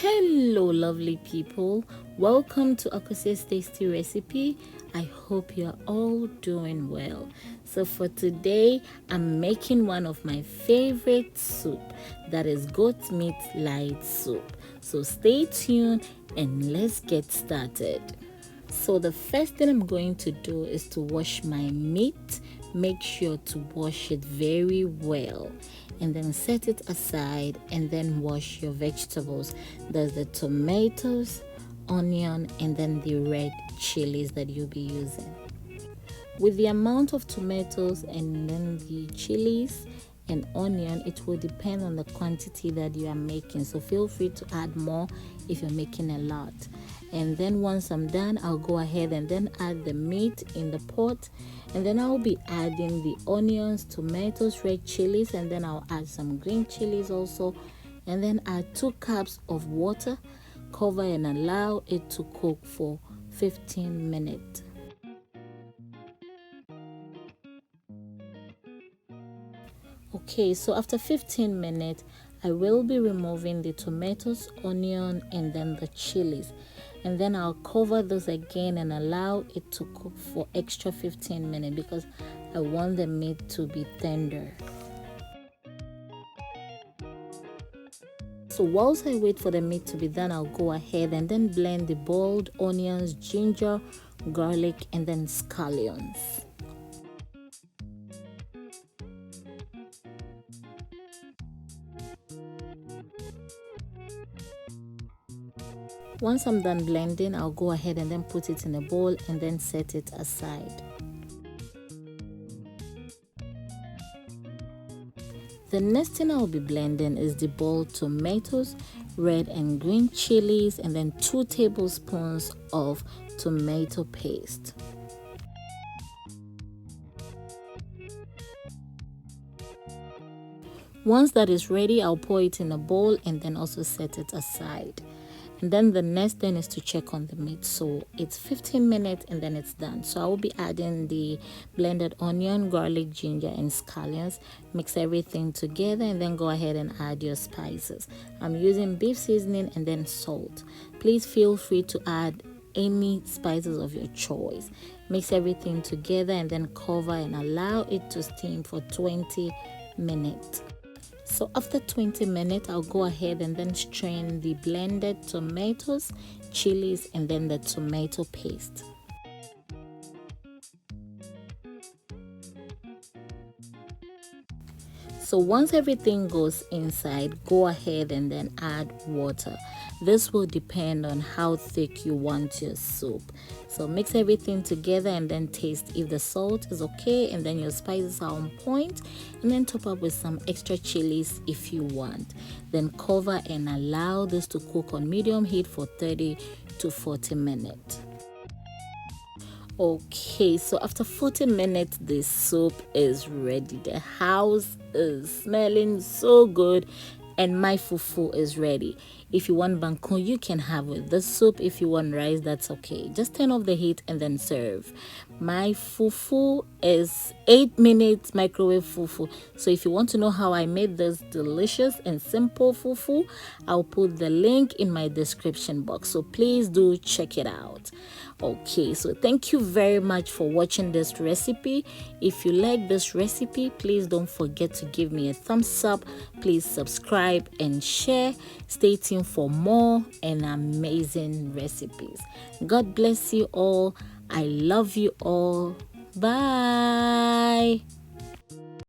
Hello lovely people, welcome to Akose's tasty recipe. I hope you're all doing well. So for today I'm making one of my favorite soup, that is goat meat light soup. So stay tuned and let's get started. So the first thing I'm going to do is to wash my meat. Make sure to wash it very well and then set it aside, and then wash your vegetables. There's the tomatoes, onion, and then the red chilies that you'll be using. With the amount of tomatoes and then the chilies and onion, it will depend on the quantity that you are making, so feel free to add more if you're making a lot. And then once I'm done, I'll go ahead and then add the meat in the pot, and then I'll be adding the onions, tomatoes, red chilies, and then I'll add some green chilies also, and then add 2 cups of water. Cover and allow it to cook for 15 minutes. Okay, so after 15 minutes, I will be removing the tomatoes, onion, and then the chilies. And then I'll cover those again and allow it to cook for extra 15 minutes because I want the meat to be tender. So whilst I wait for the meat to be done, I'll go ahead and then blend the boiled onions, ginger, garlic, and then scallions. Once I'm done blending, I'll go ahead and then put it in a bowl and then set it aside. The next thing I'll be blending is the boiled tomatoes, red and green chilies, and then 2 tablespoons of tomato paste. Once that is ready, I'll pour it in a bowl and then also set it aside. And then the next thing is to check on the meat. So it's 15 minutes and then it's done. So I will be adding the blended onion, garlic, ginger, and scallions. Mix everything together and then go ahead and add your spices. I'm using beef seasoning and then salt. Please feel free to add any spices of your choice. Mix everything together and then cover and allow it to steam for 20 minutes. So after 20 minutes, I'll go ahead and then strain the blended tomatoes, chilies, and then the tomato paste. So once everything goes inside, go ahead and then add water. This will depend on how thick you want your soup. So mix everything together and then taste if the salt is okay and then your spices are on point, and then top up with some extra chilies if you want. Then cover and allow this to cook on medium heat for 30 to 40 minutes. Okay, so after 40 minutes, the soup is ready. The house is smelling so good and my fufu is ready. If you want bangkong, you can have it. The soup, if you want rice, that's okay. Just turn off the heat and then serve. My fufu is 8 minutes microwave fufu. So if you want to know how I made this delicious and simple fufu, I'll put the link in my description box. So please do check it out. Okay, so thank you very much for watching this recipe. If you like this recipe, please don't forget to give me a thumbs up. Please subscribe and share. Stay tuned for more and amazing recipes. God bless you all. I love you all. Bye.